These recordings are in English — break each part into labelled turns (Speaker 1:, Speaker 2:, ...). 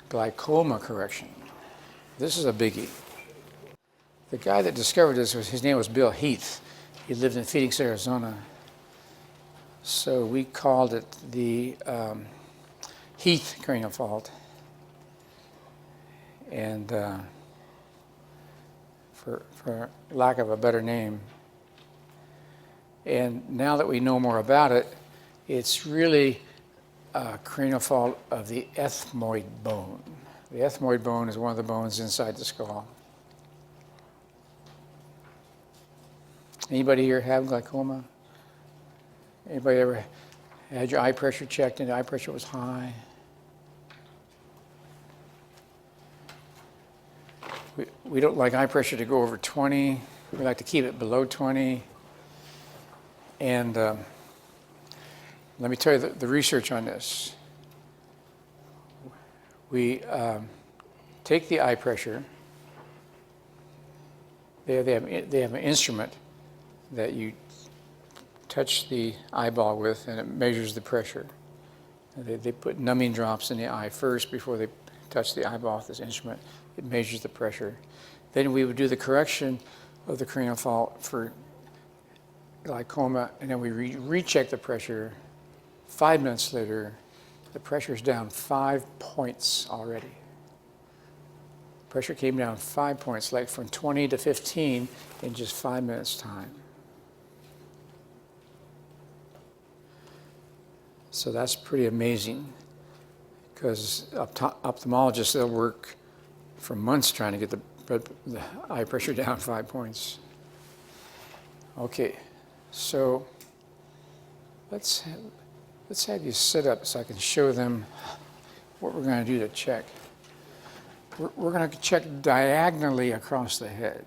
Speaker 1: glaucoma correction. This is a biggie. The guy that discovered this, his name was Bill Heath. He lived in Phoenix, Arizona. So we called it the Heath cranial fault. And for lack of a better name. And now that we know more about it, it's really a cranial fault of the ethmoid bone. The ethmoid bone is one of the bones inside the skull. Anybody here have glaucoma? Anybody ever had your eye pressure checked and the eye pressure was high? We don't like eye pressure to go over 20. We like to keep it below 20. And let me tell you the research on this. We take the eye pressure. They have an instrument that you touch the eyeball with, and it measures the pressure. They put numbing drops in the eye first before they touch the eyeball with this instrument. It measures the pressure. Then we would do the correction of the cranial fault for glaucoma, and then we recheck the pressure. 5 minutes later, the pressure is down 5 points already. Pressure came down 5 points, like from 20 to 15 in just 5 minutes' time. So that's pretty amazing, because ophthalmologists, they'll work for months trying to get the eye pressure down 5 points. Okay, so let's have you sit up so I can show them what we're going to do to check. We're going to check diagonally across the head,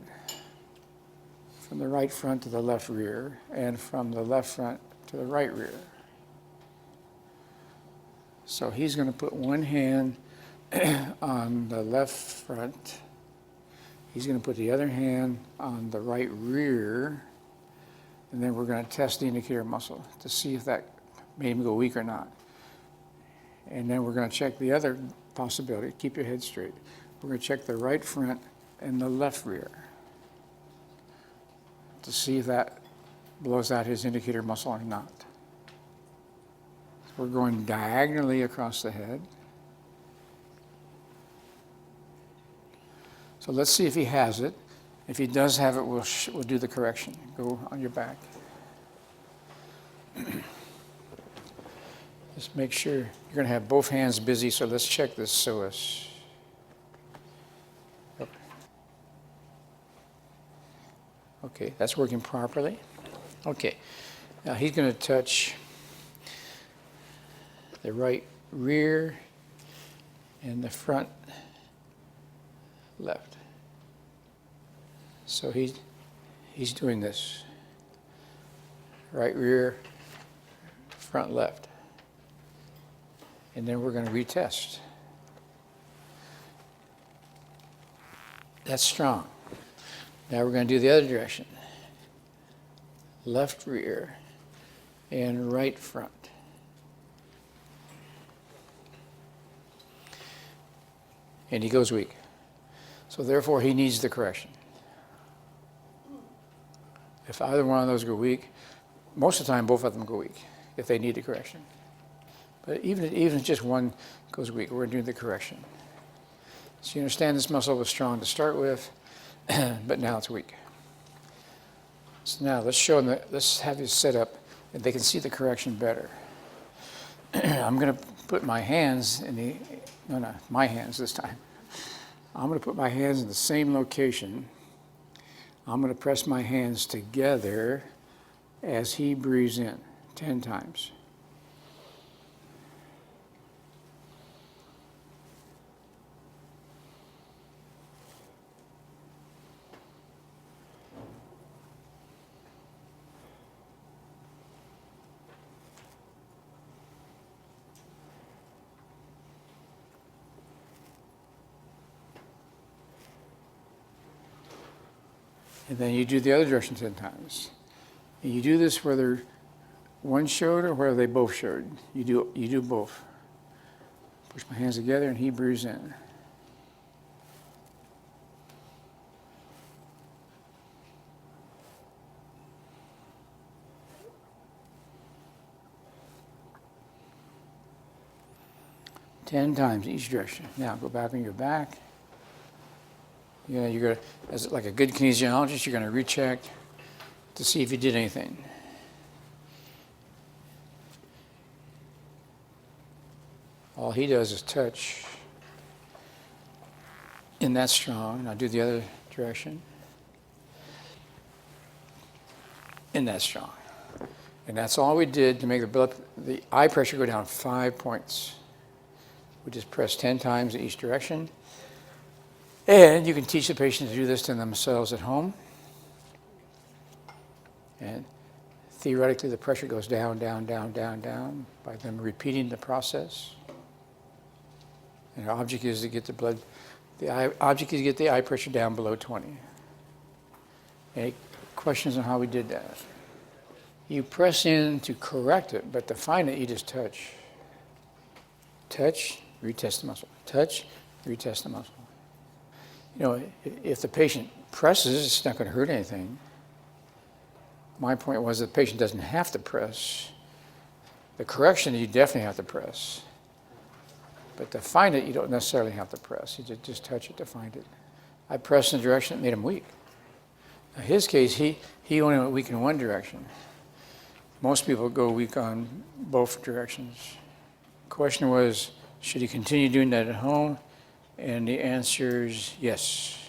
Speaker 1: from the right front to the left rear, and from the left front to the right rear. So he's going to put one hand on the left front. He's going to put the other hand on the right rear, and then we're going to test the indicator muscle to see if that made him go weak or not. And then we're going to check the other possibility. Keep your head straight. We're going to check the right front and the left rear to see if that blows out his indicator muscle or not. So we're going diagonally across the head. So let's see if he has it. If he does have it, we'll do the correction. Go on your back. Just make sure you're going to have both hands busy, so let's check this psoas. Okay, that's working properly. Okay, now he's going to touch the right rear and the front left. So he's doing this. Right rear, front left. And then we're going to retest. That's strong. Now we're going to do the other direction. Left rear and right front. And he goes weak. So therefore he needs the correction. If either one of those go weak, most of the time both of them go weak if they need the correction. But even if just one goes weak, we're doing the correction. So you understand this muscle was strong to start with, but now it's weak. So now let's have you sit up and they can see the correction better. I'm going to put my hands in my hands this time. I'm going to put my hands in the same location. I'm going to press my hands together as he breathes in 10 times. And then you do the other direction 10 times. And you do this whether one showed or whether they both showed. You do both. Push my hands together and he breathes in. Ten times each direction. Now go back on your back. You're gonna, as like a good kinesiologist, you're going to recheck to see if you did anything. All he does is touch. And that's strong. Now do the other direction. And that's strong. And that's all we did to make the eye pressure go down 5 points. We just press 10 times in each direction. And you can teach the patient to do this to themselves at home. And theoretically, the pressure goes down, down, down, down, down by them repeating the process. And the object is to get object is to get the eye pressure down below 20. Any questions on how we did that? You press in to correct it, but to find it, you just touch. Touch, retest the muscle. Touch, retest the muscle. You know, if the patient presses, it's not going to hurt anything. My point was that the patient doesn't have to press. The correction, you definitely have to press. But to find it, you don't necessarily have to press. You just touch it to find it. I pressed in a direction that made him weak. In his case, he only went weak in one direction. Most people go weak on both directions. The question was, should he continue doing that at home? And the answer is yes.